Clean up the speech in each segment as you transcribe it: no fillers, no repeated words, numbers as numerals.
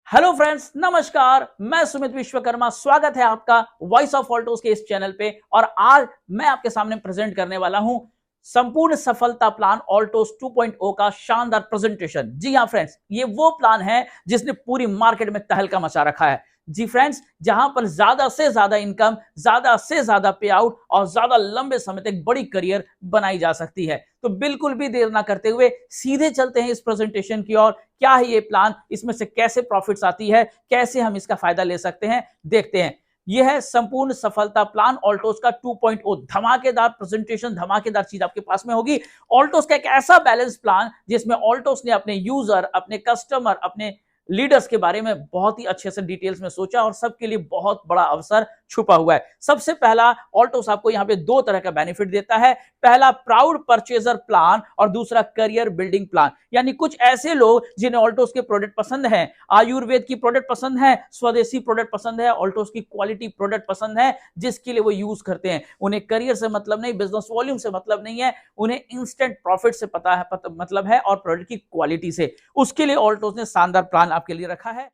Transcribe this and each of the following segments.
Hello friends, नमस्कार। मैं सुमित विश्वकर्मा, स्वागत है आपका वॉइस ऑफ ऑल्टोस के इस चैनल पे। और आज मैं आपके सामने प्रेजेंट करने वाला हूं संपूर्ण सफलता प्लान ऑल्टोस 2.0 का शानदार प्रेजेंटेशन। जी हां फ्रेंड्स, ये वो प्लान है जिसने पूरी मार्केट में तहलका मचा रखा है। जी फ्रेंड्स, जहां पर ज्यादा से ज्यादा इनकम, ज्यादा से ज्यादा पे आउट और ज्यादा लंबे समय तक बड़ी करियर बनाई जा सकती है। तो बिल्कुल भी देर ना करते हुए सीधे चलते हैं इस प्रेजेंटेशन की ओर। क्या है ये प्लान, इसमें से कैसे प्रॉफिट्स आती है, कैसे हम इसका फायदा ले सकते हैं, देखते हैं। यह है संपूर्ण सफलता प्लान ऑल्टोस का 2.0। धमाकेदार प्रेजेंटेशन, धमाकेदार चीज आपके पास में होगी। ऑल्टोस का एक ऐसा बैलेंस प्लान जिसमें ऑल्टोस ने अपने यूजर, अपने कस्टमर, अपने लीडर्स के बारे में बहुत ही अच्छे से डिटेल्स में सोचा और सबके लिए बहुत बड़ा अवसर छुपा हुआ है। सबसे पहला, ऑल्टोस आपको यहां पे दो तरह का बेनिफिट देता है। पहला प्राउड परचेजर प्लान और दूसरा करियर बिल्डिंग प्लान। यानी कुछ ऐसे लोग जिन्हें ऑल्टोस के प्रोडक्ट पसंद है, आयुर्वेद की प्रोडक्ट पसंद है, स्वदेशी प्रोडक्ट पसंद है, ऑल्टोस की क्वालिटी प्रोडक्ट पसंद है, जिसके लिए वो यूज करते हैं। उन्हें करियर से मतलब नहीं, बिजनेस वॉल्यूम से मतलब नहीं है, उन्हें इंस्टेंट प्रॉफिट से मतलब है और प्रोडक्ट की क्वालिटी से। उसके लिए ऑल्टोस ने शानदार प्लान आपके लिए रखा है।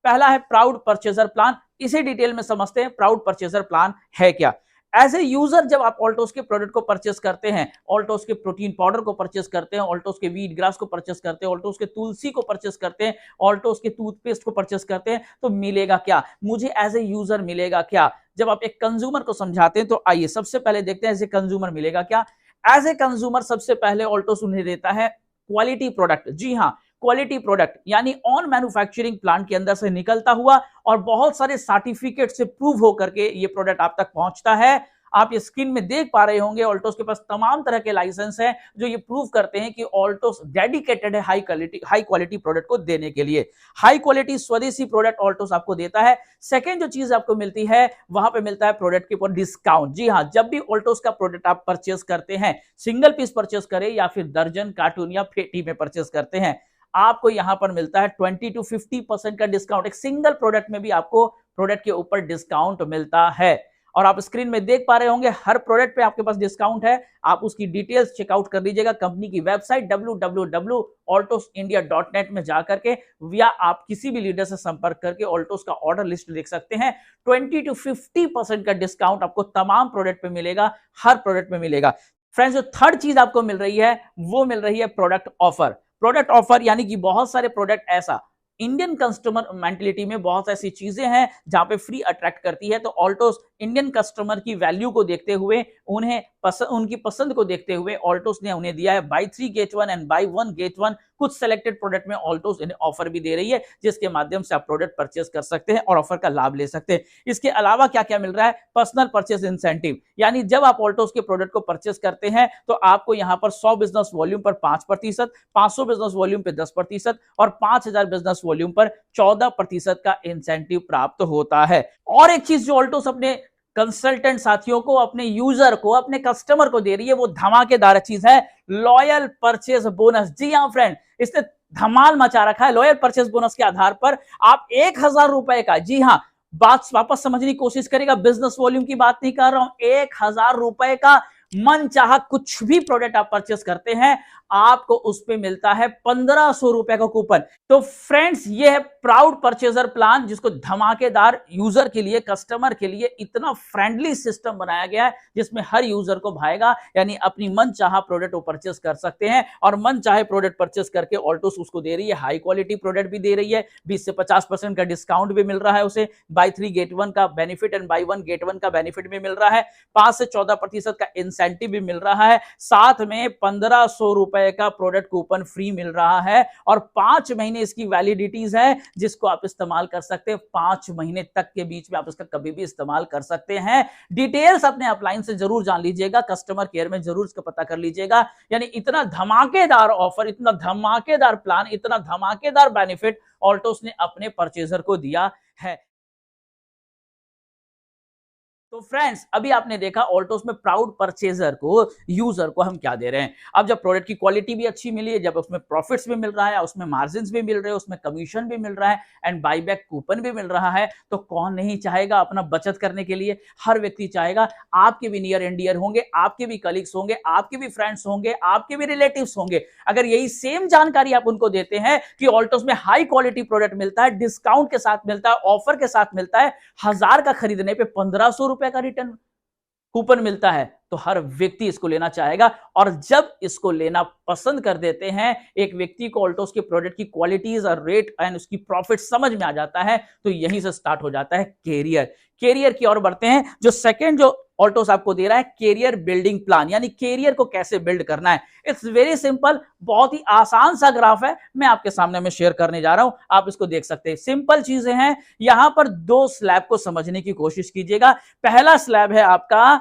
पहला है प्राउड परचेजर प्लान। इसे डिटेल में समझते हैं, प्राउड परचेजर प्लान है क्या। एज ए यूजर जब आप ऑल्टोस के प्रोडक्ट को परचेस करते हैं, ऑल्टोस के प्रोटीन पाउडर को परचेस करते हैं, ऑल्टोस के वीट ग्रास को परचेस करते हैं, ऑल्टोस के तुलसी को परचेस करते हैं, ऑल्टोस के टूथपेस्ट को परचेस करते हैं, तो मिलेगा क्या मुझे एज ए यूजर, मिलेगा क्या। जब आप एक कंज्यूमर को समझाते हैं तो आइए सबसे पहले देखते हैं एज ए कंज्यूमर मिलेगा क्या। एज ए कंज्यूमर सबसे पहले ऑल्टोस उन्हें देता है क्वालिटी प्रोडक्ट। जी हाँ, क्वालिटी प्रोडक्ट, यानी ऑन मैन्युफैक्चरिंग प्लांट के अंदर से निकलता हुआ और बहुत सारे सर्टिफिकेट से प्रूव होकर के ये प्रोडक्ट आप तक पहुंचता है। आप ये स्क्रीन में देख पा रहे होंगे, ऑल्टोस के पास तमाम तरह के लाइसेंस हैं जो ये प्रूव करते हैं कि ऑल्टोस डेडिकेटेड है हाई क्वालिटी प्रोडक्ट को देने के लिए। हाई क्वालिटी स्वदेशी प्रोडक्ट ऑल्टोस आपको देता है। सेकेंड जो चीज आपको मिलती है, वहां पे मिलता है प्रोडक्ट के ऊपर डिस्काउंट। जी हाँ, जब भी ऑल्टोस का प्रोडक्ट आप परचेस करते हैं, सिंगल पीस परचेस करें या फिर दर्जन, कार्टून या पेटी में परचेस करते हैं, आपको यहां पर मिलता है 20 to 50% का डिस्काउंट। एक सिंगल प्रोडक्ट में भी आपको प्रोडक्ट के ऊपर डिस्काउंट मिलता है। और आप स्क्रीन में देख पा रहे होंगे, हर प्रोडक्ट पे आपके पास डिस्काउंट है। आप उसकी डिटेल्स चेकआउट कर लीजिएगा कंपनी की वेबसाइट www.altosindia.net में जाकर के, या आप किसी भी लीडर से संपर्क करके ऑल्टोस का ऑर्डर लिस्ट देख सकते हैं। 20 to 50% का डिस्काउंट आपको तमाम प्रोडक्ट पे मिलेगा, हर प्रोडक्ट में मिलेगा। फ्रेंड्स, जो थर्ड चीज आपको मिल रही है वो मिल रही है प्रोडक्ट ऑफर। प्रोडक्ट ऑफर यानी कि बहुत सारे प्रोडक्ट, ऐसा इंडियन कस्टमर मेंटेलिटी में बहुत ऐसी चीजें हैं जहां पे फ्री अट्रैक्ट करती है। तो ऑल्टोस इंडियन कस्टमर की वैल्यू को देखते हुए, उनकी पसंद को देखते हुए ऑल्टोस ने उन्हें दिया है buy 3 get 1 and buy 1 get 1। कुछ सेलेक्टेड प्रोडक्ट में ऑल्टोस इन्हें ऑफर भी दे रही है, जिसके माध्यम से आप प्रोडक्ट परचेस कर सकते हैं और ऑफर का लाभ ले सकते हैं। इसके अलावा क्या क्या मिल रहा है, पर्सनल परचेस इंसेंटिव। यानी जब आप ऑल्टोस के प्रोडक्ट को परचेस करते हैं तो आपको यहां पर 100 बिजनेस वॉल्यूम पर 5%, 500 बिजनेस वॉल्यूम पर 10% और 5000 बिजनेस वॉल्यूम पर 14% का इंसेंटिव प्राप्त होता है। और एक चीज जो ऑल्टोस अपने कंसल्टेंट साथियों को, अपने यूजर को, अपने कस्टमर को दे रही है, वो धमाकेदार चीज है, लॉयल परचेज बोनस। जी हां फ्रेंड, इसने धमाल मचा रखा है। लॉयल परचेज बोनस के आधार पर आप 1000 रुपए का, जी हां, बात वापस समझने की कोशिश करेगा, बिजनेस वॉल्यूम की बात नहीं कर रहा हूं, 1000 रुपए का मन चाह कुछ भी प्रोडक्ट आप परचेस करते हैं, आपको उस पे मिलता है 1500 रुपए का कूपन। तो फ्रेंड्स, ये है प्राउड परचेजर प्लान, जिसको धमाकेदार यूजर के लिए, कस्टमर के लिए इतना फ्रेंडली सिस्टम बनाया गया है जिसमें हर यूजर को भाएगा। यानी अपनी मन चाह प्रोडक्ट वो परचेस कर सकते हैं और मन चाहे प्रोडक्ट परचेस करके ऑल्टोस उसको दे रही है, हाई क्वालिटी प्रोडक्ट भी दे रही है, 20 से 50% का डिस्काउंट भी मिल रहा है उसे, बाय 3 गेट 1 का बेनिफिट एंड बाय 1 गेट 1 का बेनिफिट भी मिल रहा है, 5 से 14% का इंसेंटिव भी मिल रहा है, साथ में 1500 रुपए का प्रोडक्ट कूपन फ्री मिल रहा है और 5 महीने इसकी वैलिडिटीज है, जिसको आप इस्तेमाल कर सकते हैं। 5 महीने तक के बीच में आप इसका कभी भी इस्तेमाल कर सकते हैं। डिटेल्स अपने अपलाइन से जरूर जान लीजिएगा, कस्टमर केयर में जरूर इसका पता कर लीजिएगा। यानी इतना धमाकेदार ऑफर, इतना धमाकेदार प्लान, इतना धमाकेदार बेनिफिट ऑल्टोस ने अपने परचेजर को दिया है। तो फ्रेंड्स अभी आपने देखा ऑल्टोस में प्राउड परचेजर को, यूजर को हम क्या दे रहे हैं। अब जब प्रोडक्ट की क्वालिटी भी अच्छी मिली है, जब उसमें प्रॉफिट्स भी मिल रहा है, उसमें मार्जिन भी मिल रहे हैं, उसमें कमीशन भी मिल रहा है एंड बाईबैक कूपन भी मिल रहा है, तो कौन नहीं चाहेगा अपना बचत करने के लिए। हर व्यक्ति चाहेगा। आपके भी नियर एंड डियर होंगे, आपके भी कलीग्स होंगे, आपके भी फ्रेंड्स होंगे, आपके भी रिलेटिव्स होंगे। अगर यही सेम जानकारी आप उनको देते हैं कि ऑल्टोस में हाई क्वालिटी प्रोडक्ट मिलता है, डिस्काउंट के साथ मिलता है, ऑफर के साथ मिलता है, 1000 का खरीदने पे 1500 रुपए का रिटर्न कूपन मिलता है, तो हर व्यक्ति इसको लेना चाहेगा। और जब इसको लेना पसंद कर देते हैं, एक व्यक्ति को ऑल्टोस के प्रोडक्ट की क्वालिटीज और रेट एंड उसकी प्रॉफिट समझ में आ जाता है, तो यहीं से स्टार्ट हो जाता है कैरियर की ओर बढ़ते हैं। जो सेकंड जो ऑल्टोस आपको दे रहा है, कैरियर बिल्डिंग प्लान, यानी कैरियर को कैसे बिल्ड करना है। इट्स वेरी सिंपल, बहुत ही आसान सा ग्राफ है, मैं आपके सामने में शेयर करने जा रहा हूं, आप इसको देख सकते हैं। सिंपल चीजें हैं। यहां पर दो स्लैब को समझने की कोशिश कीजिएगा। पहला स्लैब है आपका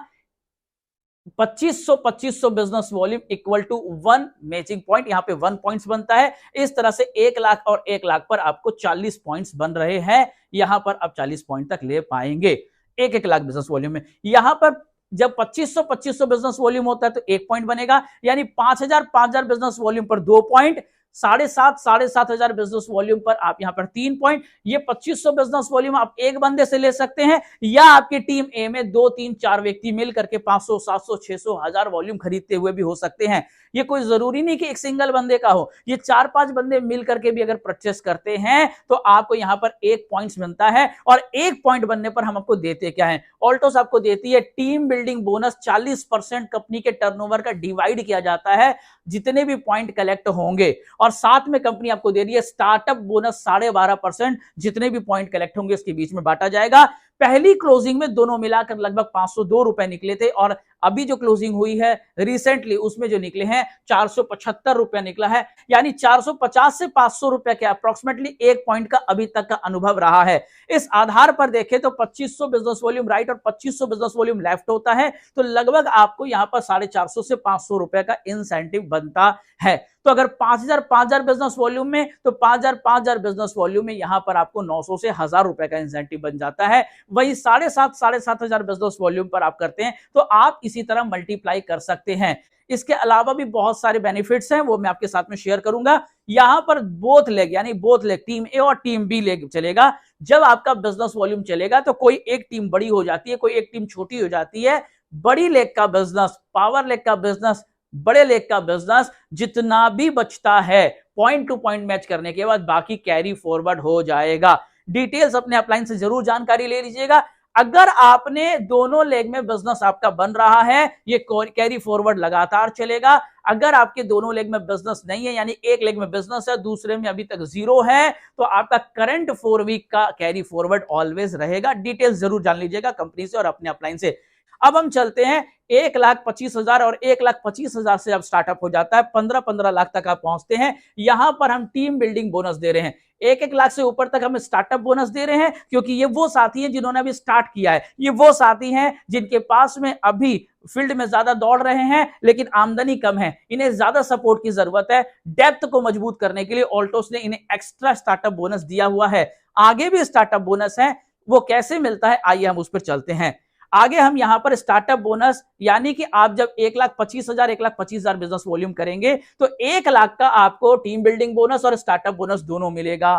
2500 business volume equal to 1 matching point, यहां पे 1 पॉइंट्स बनता है। इस तरह से 1 लाख और 1 लाख पर आपको 40 पॉइंट्स बन रहे हैं। यहां पर आप 40 पॉइंट तक ले पाएंगे 1 लाख बिजनेस वॉल्यूम में। यहां पर जब 2500 बिजनेस वॉल्यूम होता है तो 1 पॉइंट बनेगा, यानी 5000 बिजनेस वॉल्यूम पर 2 पॉइंट, 7,500 बिजनेस वॉल्यूम पर आप यहां पर 3 पॉइंट। ये 2500 बिजनेस वॉल्यूम आप एक बंदे से ले सकते हैं, या आपकी टीम ए में 2, 3, 4 व्यक्ति मिल करके 500, 700, 600, 1000 वॉल्यूम खरीदते हुए भी हो सकते हैं। ये कोई जरूरी नहीं कि एक सिंगल बंदे का हो, ये 4-5 बंदे मिल करके भी अगर परचेस करते हैं तो आपको यहां पर 1 पॉइंट मिलता है। और 1 पॉइंट बनने पर हम आपको देते क्या है, ऑल्टोस आपको देती है टीम बिल्डिंग बोनस। 40% कंपनी के टर्नओवर का डिवाइड किया जाता है जितने भी पॉइंट कलेक्ट होंगे, और साथ में कंपनी आपको दे रही है स्टार्टअप बोनस 12.5%, जितने भी पॉइंट कलेक्ट होंगे उसके बीच में बांटा जाएगा। पहली क्लोजिंग में दोनों मिलाकर लगभग 502 रुपए निकले थे, और अभी जो क्लोजिंग हुई है रिसेंटली उसमें जो निकले हैं 475 रुपए निकला है, यानी 450 से 500 रुपए के अप्रोक्सीमेटली 1 पॉइंट का अभी तक का अनुभव रहा है। इस आधार पर देखें तो 2500 बिजनेस वॉल्यूम राइट और 2500 बिजनेस वॉल्यूम लेफ्ट होता है, तो लगभग आपको यहां पर 450 से 500 रुपए का इंसेंटिव बनता है। तो अगर 5000 बिजनेस वॉल्यूम में, तो 5000 बिजनेस वॉल्यूम में यहां पर आपको 900 से 1000 रुपए का इंसेंटिव बन जाता है। वही 7,500 बिजनेस वॉल्यूम पर आप करते हैं तो आप इसी तरह मल्टीप्लाई कर सकते हैं। इसके अलावा भी बहुत सारे बेनिफिट्स हैं, वो मैं आपके साथ में शेयर करूंगा। यहां पर बोथ लेग, यानी बोथ लेग, टीम ए और टीम बी लेग चलेगा। जब आपका बिजनेस वॉल्यूम चलेगा तो कोई एक टीम बड़ी हो जाती है, कोई एक टीम छोटी हो जाती है। बड़ी लेग का बिजनेस, पावर लेग का बिजनेस, बड़े लेग का बिजनेस, जितना भी बचता है पॉइंट टू पॉइंट मैच करने के बाद बाकी कैरी फॉरवर्ड हो जाएगा। डिटेल्स अपने अपलाइन से जरूर जानकारी ले लीजिएगा। अगर आपने दोनों लेग में बिजनेस आपका बन रहा है, ये कैरी फॉरवर्ड लगातार चलेगा। अगर आपके दोनों लेग में बिजनेस नहीं है, यानी एक लेग में बिजनेस है, दूसरे में अभी तक 0 है, तो आपका करंट 4 वीक का कैरी फॉरवर्ड ऑलवेज रहेगा। डिटेल्स जरूर जान लीजिएगा कंपनी से और अपने अपलाइन से। अब हम चलते हैं 1,25,000 और 1,25,000 से अब स्टार्टअप हो जाता है, 15-15 लाख तक आप पहुंचते हैं। यहां पर हम टीम बिल्डिंग बोनस दे रहे हैं। 1-1 लाख से ऊपर तक हम स्टार्टअप बोनस दे रहे हैं, क्योंकि ये वो साथी हैं जिन्होंने अभी स्टार्ट किया है। ये वो साथी हैं जिनके पास में अभी फील्ड में ज्यादा दौड़ रहे हैं लेकिन आमदनी कम है, इन्हें ज्यादा सपोर्ट की जरूरत है। डेप्थ को मजबूत करने के लिए ऑल्टोस ने इन्हें एक्स्ट्रा स्टार्टअप बोनस दिया हुआ है। आगे भी स्टार्टअप बोनस है, वो कैसे मिलता है आइए हम उस पर चलते हैं। आगे हम यहां पर स्टार्टअप बोनस, यानी कि आप जब 1,25,000 बिजनेस वॉल्यूम करेंगे तो 1 लाख का आपको टीम बिल्डिंग बोनस और स्टार्टअप बोनस दोनों मिलेगा।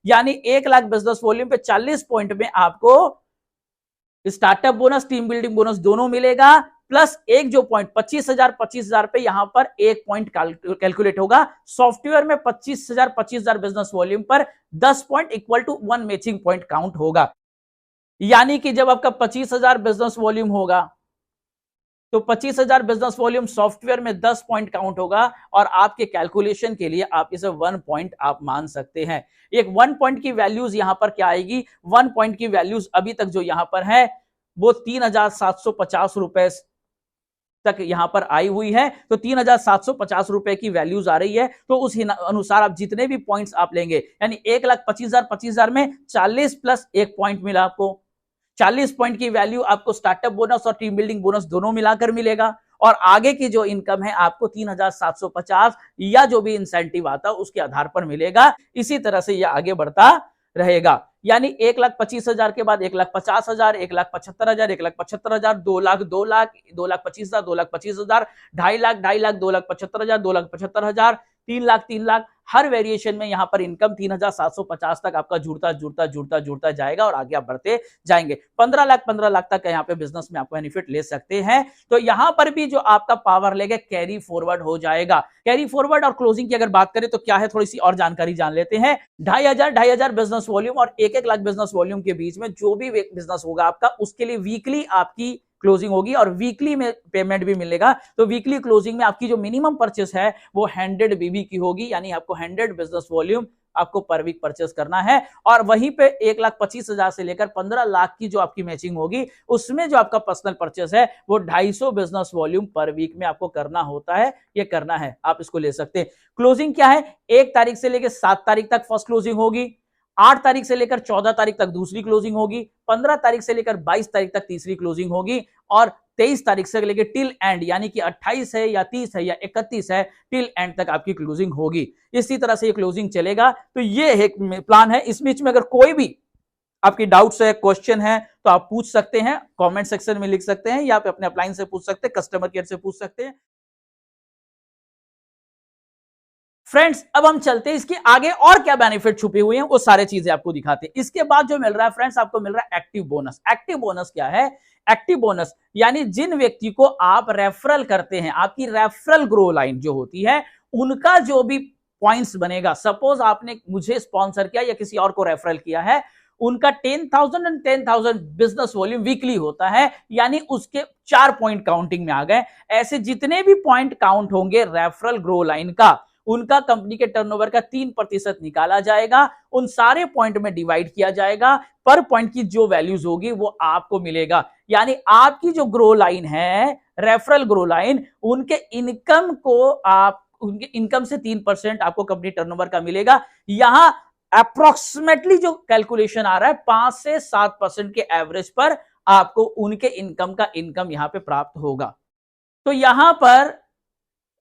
यानी 1 लाख बिजनेस वॉल्यूम पे 40 पॉइंट में आपको startup bonus, team building bonus दोनों मिलेगा, प्लस एक जो पॉइंट 25,000 पे यहां पर 1 पॉइंट कैलकुलेट होगा। सॉफ्टवेयर में 25,000 बिजनेस वॉल्यूम पर 10 point equal to 1 matching point count होगा। यानी कि जब आपका 25,000 बिजनेस वॉल्यूम होगा तो 25,000 बिजनेस वॉल्यूम सॉफ्टवेयर में 10 पॉइंट काउंट होगा, और आपके कैलकुलेशन के लिए आप इसे 1 पॉइंट आप मान सकते हैं। एक 1 पॉइंट की वैल्यूज यहां पर क्या आएगी, 1 पॉइंट की वैल्यूज अभी तक जो यहां पर है वो 3,750 रुपए तक यहां पर आई हुई है। तो 3,750 रुपए की वैल्यूज आ रही है, तो उस अनुसार आप जितने भी पॉइंट्स आप लेंगे, यानी 1,25,000 में 40 प्लस 1 पॉइंट मिला आपको, 40 पॉइंट की वैल्यू आपको स्टार्टअप बोनस और टीम बिल्डिंग बोनस दोनों मिलाकर मिलेगा, और आगे की जो इनकम है आपको 3,750 या जो भी इंसेंटिव आता है उसके आधार पर मिलेगा। इसी तरह से यह आगे बढ़ता रहेगा। यानी 1,25,000 के बाद 1,50,000, 1,75,000, 1,75,000, 2,00,000, 2,00,000, 2,25,000, 2,25,000, 2,50,000, 2,50,000, 2,75,000, 2,75,000, 3,00,000, 3,00,000, हर वेरिएशन में यहां पर इनकम 3,750 तक आपका जुड़ता जाएगा और आगे आप बढ़ते जाएंगे। 15,00,000 तक यहां पे बिजनेस में आपको बेनिफिट ले सकते हैं। तो यहां पर भी जो आपका पावर लेग है कैरी फॉरवर्ड हो जाएगा। कैरी फॉरवर्ड और क्लोजिंग की अगर बात करें तो क्या है, थोड़ी सी और जानकारी जान लेते हैं। 2,500 बिजनेस वॉल्यूम और 1-1 लाख बिजनेस वॉल्यूम के बीच में जो भी बिजनेस होगा आपका, उसके लिए वीकली आपकी क्लोजिंग होगी और वीकली में पेमेंट भी मिलेगा। तो वीकली क्लोजिंग में आपकी जो मिनिमम परचेस है वो 100 बीबी की होगी, यानी आपको 100 बिजनेस वॉल्यूम आपको पर वीक परचेस करना है। और वहीं पे 1,25,000 से लेकर 15 लाख की जो आपकी मैचिंग होगी, उसमें जो आपका पर्सनल परचेस है वो 250 बिजनेस वॉल्यूम पर वीक में आपको करना होता है। ये करना है, आप इसको ले सकते हैं। क्लोजिंग क्या है, 1 तारीख से लेकर 7 तारीख तक फर्स्ट क्लोजिंग होगी, 8 तारीख से लेकर 14 तारीख तक दूसरी क्लोजिंग होगी, 15 तारीख से लेकर 22 तारीख तक तीसरी क्लोजिंग होगी और 23 तारीख से लेकर टिल एंड, यानी कि 28 है या 30 है या 31 है, टिल एंड तक आपकी क्लोजिंग होगी। इसी तरह से ये क्लोजिंग चलेगा। तो ये एक प्लान है। इस बीच में अगर कोई भी आपकी डाउट्स है, क्वेश्चन है, तो आप पूछ सकते हैं, कमेंट सेक्शन में लिख सकते हैं या आप अपने अपलाइन से पूछ सकते हैं, कस्टमर केयर से पूछ सकते हैं। फ्रेंड्स, अब हम चलते हैं इसके आगे और क्या बेनिफिट छुपे हुए हैं, वो सारे चीजें आपको दिखाते हैं। इसके बाद जो मिल रहा है फ्रेंड्स, आपको मिल रहा है एक्टिव बोनस। एक्टिव बोनस क्या है? एक्टिव बोनस यानी जिन व्यक्ति को आप रेफरल करते हैं, आपकी रेफरल ग्रो लाइन जो होती है, उनका जो भी पॉइंट्स बनेगा, सपोज आपने मुझे स्पॉन्सर किया या किसी और को रेफरल किया है, उनका 10,000 एंड 10,000 बिजनेस वॉल्यूम वीकली होता है, यानी उसके 4 पॉइंट काउंटिंग में आ गए। ऐसे जितने भी पॉइंट काउंट होंगे रेफरल ग्रो लाइन का, उनका कंपनी के टर्नओवर का 3% निकाला जाएगा, उन सारे पॉइंट में डिवाइड किया जाएगा, पर पॉइंट की जो वैल्यूज होगी वो आपको मिलेगा। यानी आपकी जो ग्रो लाइन है, रेफरल ग्रो लाइन, उनके इनकम को आप, उनके इनकम से 3% आपको कंपनी टर्नओवर का मिलेगा। यहां अप्रोक्सीमेटली जो कैलकुलेशन आ रहा है 5 से 7% के एवरेज पर आपको उनके इनकम का इनकम यहां पे प्राप्त होगा। तो यहां पर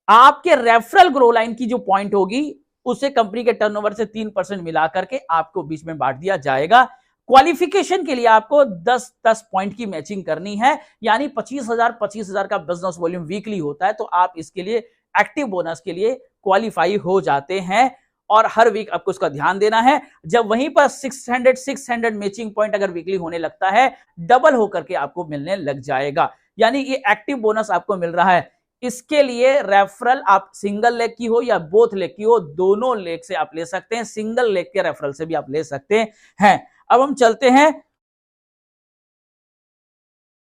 आपके रेफरल ग्रो लाइन की जो पॉइंट होगी, उसे कंपनी के टर्नओवर से 3% मिला करके आपको बीच में बांट दिया जाएगा। क्वालिफिकेशन के लिए आपको 10-10 पॉइंट की मैचिंग करनी है, यानी 25,000 का बिजनेस वॉल्यूम वीकली होता है, तो आप इसके लिए एक्टिव बोनस के लिए क्वालिफाई हो जाते हैं और हर वीक आपको उसका ध्यान देना है। जब वहीं पर 600 मैचिंग पॉइंट अगर वीकली होने लगता है, डबल होकर के आपको मिलने लग जाएगा। यानी ये एक्टिव बोनस आपको मिल रहा है। इसके लिए रेफरल आप सिंगल लेग की हो या बोथ लेग की हो, दोनों लेग से आप ले सकते हैं। सिंगल लेग के रेफरल से भी आप ले सकते हैं। अब हम चलते हैं,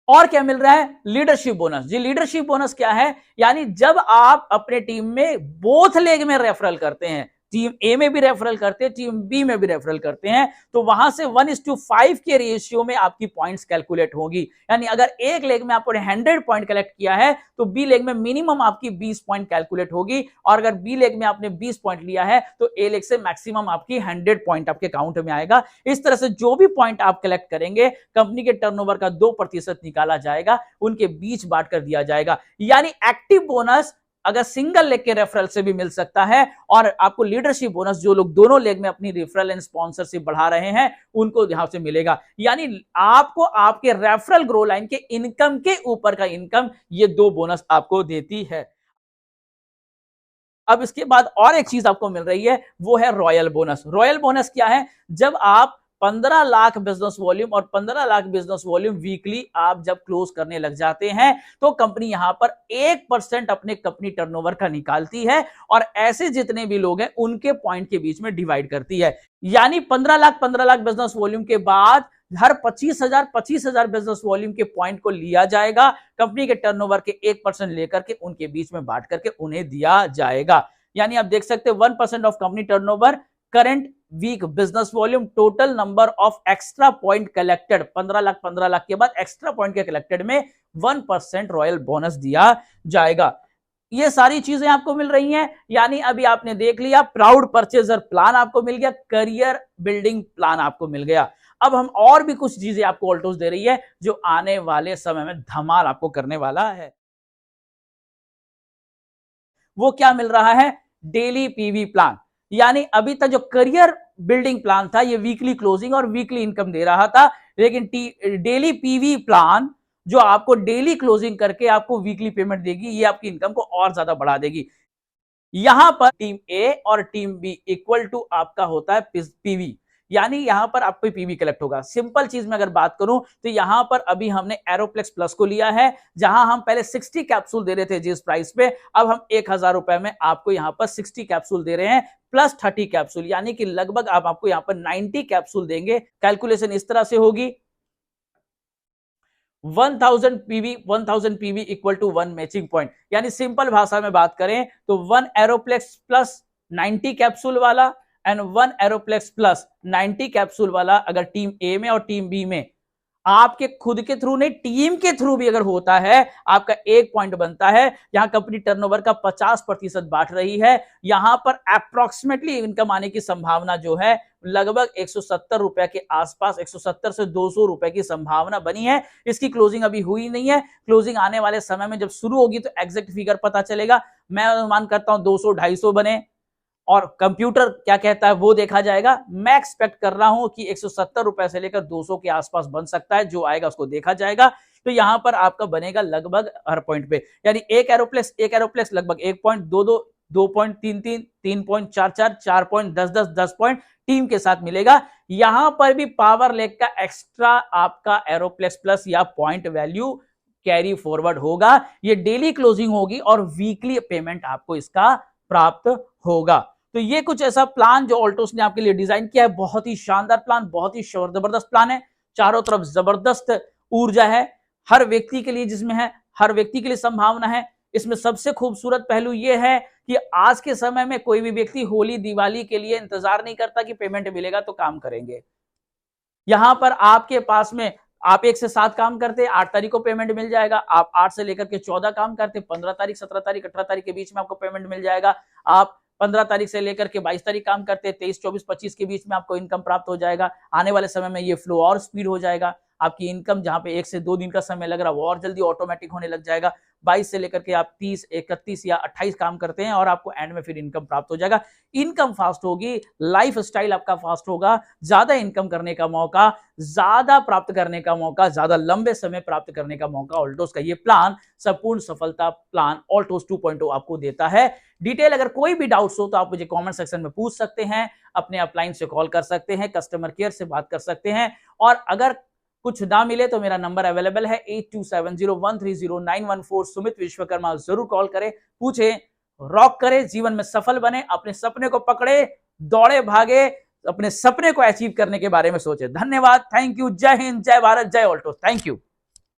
और क्या मिल रहा है? Leadership bonus. जी, लीडरशिप बोनस क्या है? यानी जब आप अपने टीम में बोथ लेग में रेफरल करते हैं, टीम ए में भी रेफरल करते हैं, टीम बी में भी रेफरल करते हैं, तो वहां से 1:5 के रेशियो में आपकी पॉइंट्स कैलकुलेट होगी। यानी अगर एक लेग में आपने 100 पॉइंट कलेक्ट किया है, तो बी लेग में मिनिमम आपकी 20 पॉइंट कैलकुलेट होगी, और अगर बी लेग में आपने 20 पॉइंट लिया है, तो ए लेग से मैक्सिमम आपकी 100 पॉइंट आपके अकाउंट में आएगा। इस तरह से जो भी पॉइंट आप कलेक्ट करेंगे, कंपनी के टर्नओवर का 2% निकाला जाएगा, उनके बीच बांट कर दिया जाएगा। यानी एक्टिव बोनस अगर सिंगल लेग के रेफरल से भी मिल सकता है, और आपको लीडरशिप बोनस जो लोग दोनों लेग में अपनी रेफरल एंड स्पॉन्सरशिप बढ़ा रहे हैं, उनको यहां से मिलेगा। यानी आपको आपके रेफरल ग्रो लाइन के इनकम के ऊपर का इनकम, ये 2 बोनस आपको देती है। अब इसके बाद और एक चीज आपको मिल रही है, वो है रॉयल बोनस। रॉयल बोनस क्या है? जब आप 15 लाख बिजनेस वॉल्यूम और 15 लाख बिजनेस वॉल्यूम वीकली आप जब क्लोज करने लग जाते हैं, तो कंपनी यहां पर 1% अपने कंपनी टर्नओवर का निकालती है और ऐसे जितने भी लोग हैं उनके पॉइंट के बीच में डिवाइड करती है। यानी 15 लाख बिजनेस वॉल्यूम के बाद हर 25,000 बिजनेस वॉल्यूम के पॉइंट को लिया जाएगा, कंपनी के टर्नओवर के 1% लेकर के उनके बीच में बांट करके उन्हें दिया जाएगा। यानी आप देख सकते हैं 1% of company turnover, current week business volume, total number of extra point collected, 15 lakh के बाद एक्स्ट्रा पॉइंट के कलेक्टेड में 1% रॉयल बोनस दिया जाएगा। ये सारी चीजें आपको मिल रही हैं। यानी अभी आपने देख लिया, प्राउड परचेजर प्लान आपको मिल गया, करियर बिल्डिंग प्लान आपको मिल गया। अब हम और भी कुछ चीजें आपको ऑल्टोस दे रही है, जो आने वाले समय में धमाल आपको करने वाला है। वो क्या मिल रहा है? Daily PV plan. यानी अभी तक जो करियर बिल्डिंग प्लान था ये वीकली क्लोजिंग और वीकली इनकम दे रहा था, लेकिन डेली पीवी प्लान जो आपको डेली क्लोजिंग करके आपको वीकली पेमेंट देगी, ये आपकी इनकम को और ज्यादा बढ़ा देगी। यहां पर टीम ए और टीम बी इक्वल टू आपका होता है पीवी, यानी यहां पर आपको पीवी कलेक्ट होगा। सिंपल चीज में अगर बात करूं तो यहां पर अभी हमने एरोप्लेक्स प्लस को लिया है, जहां हम पहले 60 कैप्सूल दे रहे थे जिस प्राइस पे, अब हम 1000 रुपए में आपको यहां पर 60 कैप्सूल दे रहे हैं प्लस 30 कैप्सूल, यानी कि लगभग आप आपको यहां पर 90 कैप्सूल देंगे। कैलकुलेशन इस तरह से होगी, 1000 PV equal to 1 matching point, यानी सिंपल भाषा में बात करें तो 1 एरोप्लेक्स प्लस 90 कैप्सूल वाला एंड 1 एरोप्लेक्स प्लस 90 कैप्सूल वाला अगर टीम ए में और टीम बी में आपके खुद के थ्रू नहीं, टीम के थ्रू भी अगर होता है, आपका 1 पॉइंट बनता है। यहां कंपनी टर्नओवर का 50% बांट रही है, यहां पर अप्रोक्सीमेटली इनकम आने की संभावना जो है लगभग 170 रुपए के आसपास, 170 से 200 रुपए की संभावना बनी है। इसकी क्लोजिंग अभी हुई नहीं है, क्लोजिंग आने वाले समय में जब शुरू होगी तो एग्जैक्ट फिगर पता चलेगा। मैं अनुमान करता हूं 200 250 बने, और कंप्यूटर क्या कहता है वो देखा जाएगा। मैं एक्सपेक्ट कर रहा हूं कि 170 रुपए से लेकर 200 के आसपास बन सकता है, जो आएगा उसको देखा जाएगा। तो यहां पर आपका बनेगा लगभग हर पॉइंट पे, यानी एक एरोप्लेक्स लगभग 1.22, 2.33, 3.44, 4.10, 10 पॉइंट टीम के साथ मिलेगा। यहां पर भी पावर लेक का एक्स्ट्रा आपका एरोप्लेक्स प्लस या पॉइंट वैल्यू कैरी फॉरवर्ड होगा। ये डेली क्लोजिंग होगी और वीकली पेमेंट आपको इसका प्राप्त होगा। तो ये कुछ ऐसा प्लान जो ऑल्टोस ने आपके लिए डिजाइन किया है, बहुत ही शानदार प्लान, बहुत ही जबरदस्त प्लान है। चारों तरफ जबरदस्त ऊर्जा है हर व्यक्ति के लिए, जिसमें है हर व्यक्ति के लिए संभावना है। इसमें सबसे खूबसूरत पहलू यह है कि आज के समय में कोई भी व्यक्ति होली दिवाली के लिए इंतजार नहीं करता कि पेमेंट मिलेगा तो काम करेंगे। यहां पर आपके पास में आप 1 से 7 काम करते, 8 तारीख को पेमेंट मिल जाएगा। आप 8 से लेकर के 14 काम करते, 15 तारीख, 17 तारीख, 18 तारीख के बीच में आपको पेमेंट मिल जाएगा। आप 15 तारीख से लेकर के 22 तारीख काम करते, 23, 24, 25 के बीच में आपको इनकम प्राप्त हो जाएगा। आने वाले समय में ये फ्लो और स्पीड हो जाएगा। आपकी इनकम जहां पे 1 से 2 दिन का समय लग रहा है वो और जल्दी ऑटोमेटिक होने लग जाएगा। 22 से लेकर के आप 30, 31 या 28 काम करते हैं और आपको एंड में फिर इनकम प्राप्त हो जाएगा। इनकम फास्ट होगी, लाइफ स्टाइल आपका फास्ट होगा, ज्यादा इनकम करने का मौका, ज्यादा प्राप्त करने का मौका, ज्यादा लंबे समय प्राप्त करने का मौका ऑल्टोस का ये प्लान, संपूर्ण सफलता प्लान ऑल्टोस 2.0 आपको देता है। डिटेल अगर कोई भी डाउट्स हो तो आप मुझे कमेंट सेक्शन में पूछ सकते हैं, अपने अपलाइन से कॉल कर सकते हैं, कस्टमर केयर से बात कर सकते हैं, और अगर कुछ ना मिले तो मेरा नंबर अवेलेबल है 8270130914। सुमित विश्वकर्मा जरूर कॉल करें, पूछे, रॉक करे, जीवन में सफल बने, अपने सपने को पकड़े, दौड़े भागे, अपने सपने को अचीव करने के बारे में सोचे। धन्यवाद, थैंक यू, जय हिंद, जय भारत, जय ऑल्टोस, थैंक यू।